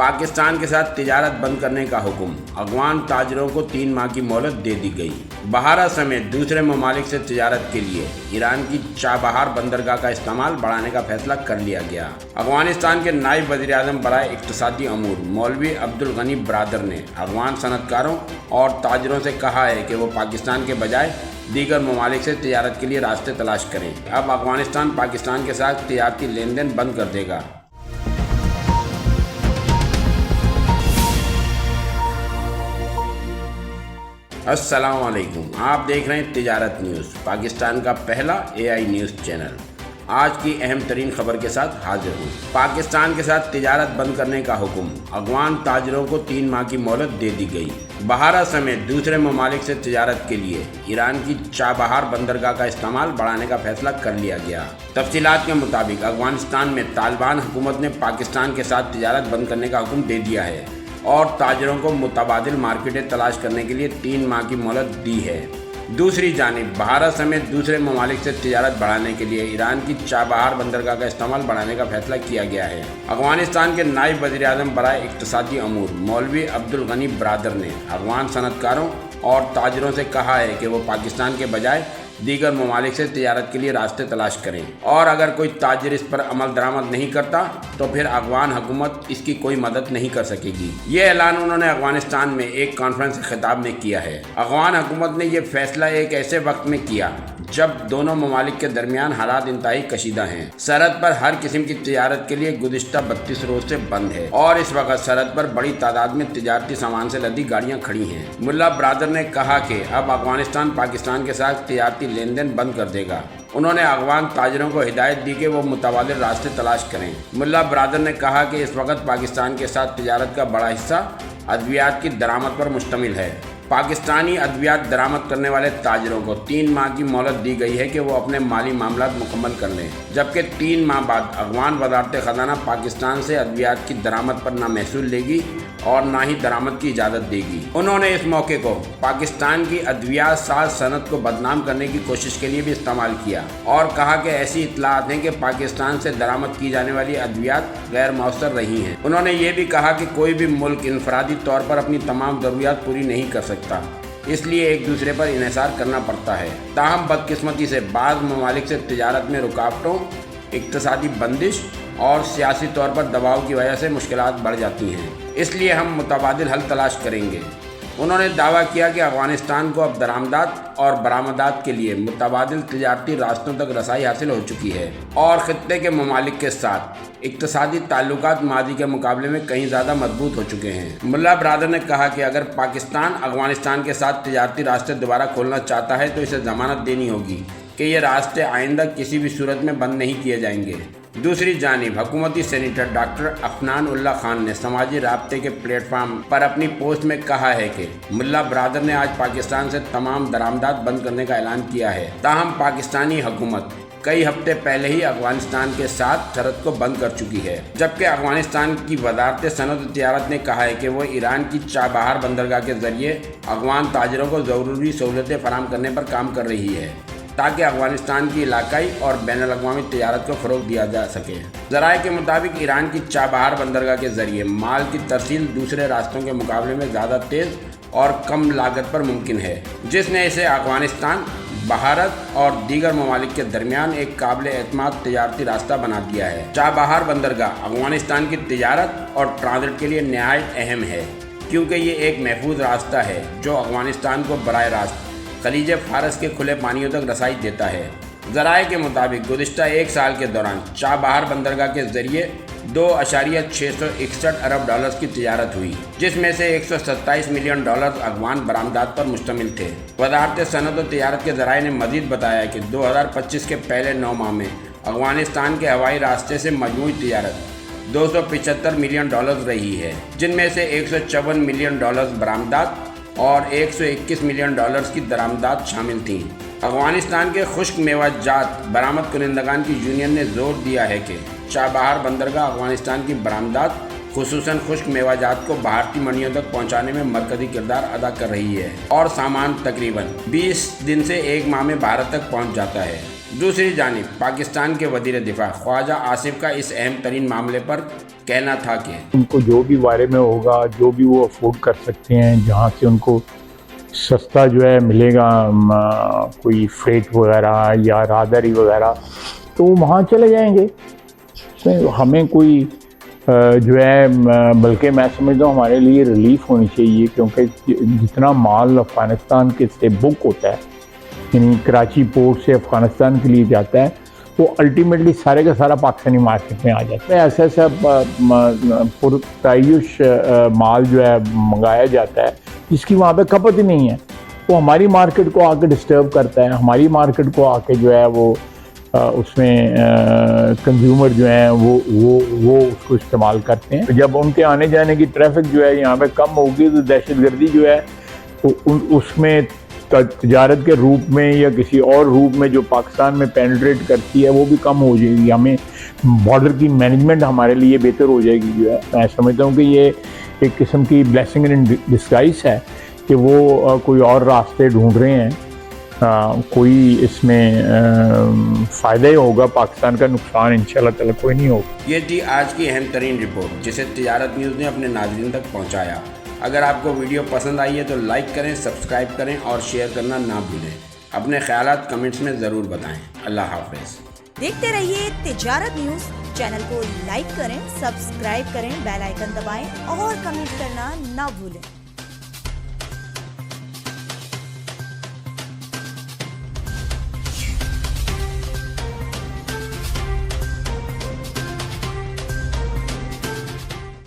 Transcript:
पाकिस्तान के साथ तिजारत बंद करने का हुक्म, अफगान ताजरों को 3 माह की मोहलत दे दी गई। बहारा समेत दूसरे ममालिक से तिजारत के लिए ईरान की चाबहार बंदरगाह का इस्तेमाल बढ़ाने का फैसला कर लिया गया। अफगानिस्तान के नायब वज़ीर-ए-आज़म बराए इक़्तिसादी अमूर मौलवी अब्दुल गनी बरादर ने अफगान सनतकारों और ताजरों से कहा है कि वो पाकिस्तान के बजाय दीगर ममालिक से तिजारत के लिए रास्ते तलाश करें। अब अफगानिस्तान पाकिस्तान के साथ तिजारती लेन देन बंद कर देगा। अस्सलाम वालेकुम, आप देख रहे हैं तिजारत न्यूज़, पाकिस्तान का पहला AI न्यूज़ चैनल। आज की अहम तरीन खबर के साथ हाजिर हूँ। पाकिस्तान के साथ तिजारत बंद करने का हुक्म, अफगान ताजरों को 3 माह की मोहलत दे दी गई। बहारा समेत दूसरे ममालिक से तिजारत के लिए ईरान की चाबहार बंदरगाह का इस्तेमाल बढ़ाने का फैसला कर लिया गया। तफसीलात के मुताबिक अफगानिस्तान में तालिबान हुकूमत ने पाकिस्तान के साथ तिजारत बंद करने का हुक्म दे दिया है और ताजरों को मुतबादिल मार्केटें तलाश करने के लिए 3 माह की मोहलत दी है। दूसरी जानिब बहारा समेत दूसरे ममालिक से तिजारत बढ़ाने के लिए ईरान की चाबहार बंदरगाह का इस्तेमाल बढ़ाने का फैसला किया गया है। अफगानिस्तान के नायब वज़ीर-ए-आज़म बराए इक़्तिसादी अमूर मौलवी अब्दुल गनी बरादर ने अफगान सनतकारों और ताजरों से कहा है कि वो पाकिस्तान के बजाय दीगर ममालिक से तिजारत के लिए रास्ते तलाश करें और अगर कोई ताजिर इस पर अमल दरामद नहीं करता तो फिर अफगान हुकूमत इसकी कोई मदद नहीं कर सकेगी। ये ऐलान उन्होंने अफगानिस्तान में एक कॉन्फ्रेंस के खिताब में किया है। अफगान हुकूमत ने यह फैसला एक ऐसे वक्त में किया जब दोनों ममालिक के दरमियान हालात इंतहाई कशीदा हैं। सरहद पर हर किस्म की तिजारत के लिए गुज़िश्ता 32 रोज से बंद है और इस वक्त सरहद पर बड़ी तादाद में तिजारती सामान से लदी गाड़ियां खड़ी हैं। मुल्ला बरादर ने कहा कि अब अफगानिस्तान पाकिस्तान के साथ तिजारती लेन देन बंद कर देगा। उन्होंने अफगान ताजरों को हिदायत दी कि वो मुतबादिल रास्ते तलाश करें। मुल्ला बरादर ने कहा कि इस वक्त पाकिस्तान के साथ तिजारत का बड़ा हिस्सा अद्वियात की दरामद पर मुश्तमिल है। पाकिस्तानी अद्वियात दरामद करने वाले ताजरों को 3 माह की मोहलत दी गई है कि वो अपने माली मामलात मुकम्मल कर लें, जबकि 3 माह बाद अफगान वज़ारत ख़ज़ाना पाकिस्तान से अद्वियात की दरामद पर ना महसूल लेगी और ना ही दरामद की इजाज़त देगी। उन्होंने इस मौके को पाकिस्तान की अद्वियात साज सनत को बदनाम करने की कोशिश के लिए भी इस्तेमाल किया और कहा कि ऐसी इत्तलात हैं कि पाकिस्तान से दरामद की जाने वाली अद्वियात गैर मौसर रही हैं। उन्होंने ये भी कहा कि कोई भी मुल्क इनफरादी तौर पर अपनी तमाम ज़रूरियात पूरी नहीं कर सकता, इसलिए एक दूसरे पर इन्हिसार करना पड़ता है। ताहम बदकिस्मती से बाज़ ममालिक से तिजारत में रुकावटों, इक़्तिसादी बंदिश और सियासी तौर पर दबाव की वजह से मुश्किलात बढ़ जाती हैं, इसलिए हम मुतबादिल हल तलाश करेंगे। उन्होंने दावा किया कि अफगानिस्तान को अब दरामदात और बरामदात के लिए मुतबादिल तिजारती रास्तों तक रसाई हासिल हो चुकी है और ख़ित्ते के ममालिक के साथ इक़्तिसादी ताल्लुकात मादी के मुकाबले में कहीं ज़्यादा मजबूत हो चुके हैं। मुल्ला बरादर ने कहा कि अगर पाकिस्तान अफगानिस्तान के साथ तिजारती रास्ते दोबारा खोलना चाहता है तो इसे ज़मानत देनी होगी कि ये रास्ते आइंदा किसी भी सूरत में बंद नहीं किए जाएंगे। दूसरी जानिब हुकूमती सेनेटर डॉक्टर अफनान उल्ला खान ने समाजी राब्ते के प्लेटफार्म पर अपनी पोस्ट में कहा है कि मुल्ला बरादर ने आज पाकिस्तान से तमाम दरामदात बंद करने का ऐलान किया है। ताहम पाकिस्तानी हुकूमत कई हफ्ते पहले ही अफगानिस्तान के साथ सरहद को बंद कर चुकी है, जबकि अफगानिस्तान की वज़ारत सनत और तिजारत ने कहा है कि वो ईरान की चाबहार बंदरगाह के ज़रिए अफगान ताजरों को ज़रूरी सहूलतें फराहम करने पर काम कर रही है ताकि अफगानिस्तान की इलाकाई और बैनुल-अक़वामी तिजारत को फ़रोग़ दिया जा सके। ज़राए के मुताबिक ईरान की चाबहार बंदरगाह के ज़रिए माल की तरसील दूसरे रास्तों के मुकाबले में ज़्यादा तेज़ और कम लागत पर मुमकिन है, जिसने इसे अफगानिस्तान, भारत और दीगर ममालिक के दरमियान एक काबिल एतमाद तिजारती रास्ता बना दिया है। चाबहार बंदरगाह अफगानिस्तान की तिजारत और ट्रांजिट के लिए नहायत अहम है, क्योंकि ये एक महफूज रास्ता है जो अफगानिस्तान को बराह रास्त खलीज फारस के खुले पानियों तक रसाई देता है। ज़राए के मुताबिक गुज़िश्ता 1 साल के दौरान चाबहार बंदरगाह के ज़रिए 2.661 अरब डॉलर्स की तिजारत हुई, जिसमें से 127 मिलियन डॉलर अफगान बरामदात पर मुश्तमिल थे। वज़ारत सनत और तिजारत के ज़राए ने मज़ीद बताया कि 2025 के पहले 9 माह में अफगानिस्तान के हवाई रास्ते से मजमूई तिजारत 275 मिलियन डॉलर रही है, जिनमें से 154 मिलियन डॉलर बरामदात और 121 मिलियन डॉलर्स की दरामदात शामिल थीं। अफगानिस्तान के खुश्क मेवाजात बरामद कुनिंदगान की यूनियन ने जोर दिया है कि चाबहार बंदरगाह अफगानिस्तान की बरामदात खुसूसन खुश्क मेवाजात को भारतीय मंडियों तक पहुंचाने में मरकजी किरदार अदा कर रही है और सामान तकरीबन 20 दिन से 1 माह में भारत तक पहुंच जाता है। دوسری جانب پاکستان کے وزیر دفاع خواجہ آصف کا اس اہم ترین معاملے پر کہنا تھا کہ ان کو جو بھی بارے میں ہوگا، جو بھی وہ افورڈ کر سکتے ہیں، جہاں سے ان کو سستا جو ہے ملے گا کوئی فریٹ وغیرہ یا راہداری وغیرہ، تو وہاں چلے جائیں گے۔ ہمیں کوئی جو ہے بلکہ میں سمجھتا ہوں ہمارے لیے ریلیف ہونی چاہیے، کیونکہ جتنا مال افغانستان کے سے بک ہوتا ہے، یعنی کراچی پورٹ سے افغانستان کے لیے جاتا ہے، وہ الٹیمیٹلی سارے کا سارا پاکستانی مارکیٹ میں آ جاتا ہے۔ ایسا ایسا پرتعیش مال جو ہے منگایا جاتا ہے جس کی وہاں پہ کھپت ہی نہیں ہے، وہ ہماری مارکیٹ کو آ کے ڈسٹرب کرتا ہے، ہماری مارکیٹ کو آ کے جو ہے وہ اس میں کنزیومر جو ہیں وہ اس کو استعمال کرتے ہیں۔ جب ان کے آنے جانے کی ٹریفک جو ہے یہاں پہ کم ہوگی تو دہشت گردی جو ہے اس میں تجارت کے روپ میں یا کسی اور روپ میں جو پاکستان میں پینیٹریٹ کرتی ہے وہ بھی کم ہو جائے گی۔ ہمیں بارڈر کی مینجمنٹ ہمارے لیے بہتر ہو جائے گی۔ جو ہے میں سمجھتا ہوں کہ یہ ایک قسم کی بلیسنگ ان ڈسگائز ہے کہ وہ کوئی اور راستے ڈھونڈ رہے ہیں۔ کوئی اس میں فائدہ ہی ہوگا، پاکستان کا نقصان انشاءاللہ تعالی کوئی نہیں ہوگا۔ یہ تھی آج کی اہم ترین رپورٹ جسے تجارت نیوز نے اپنے ناظرین تک پہنچایا۔ اگر آپ کو ویڈیو پسند آئی ہے تو لائک کریں، سبسکرائب کریں اور شیئر کرنا نہ بھولیں۔ اپنے خیالات کمنٹس میں ضرور بتائیں۔ اللہ حافظ۔ دیکھتے رہیے تجارت نیوز چینل کو، لائک کریں، سبسکرائب کریں، بیل آئیکن دبائیں اور کمنٹ کرنا نہ بھولیں۔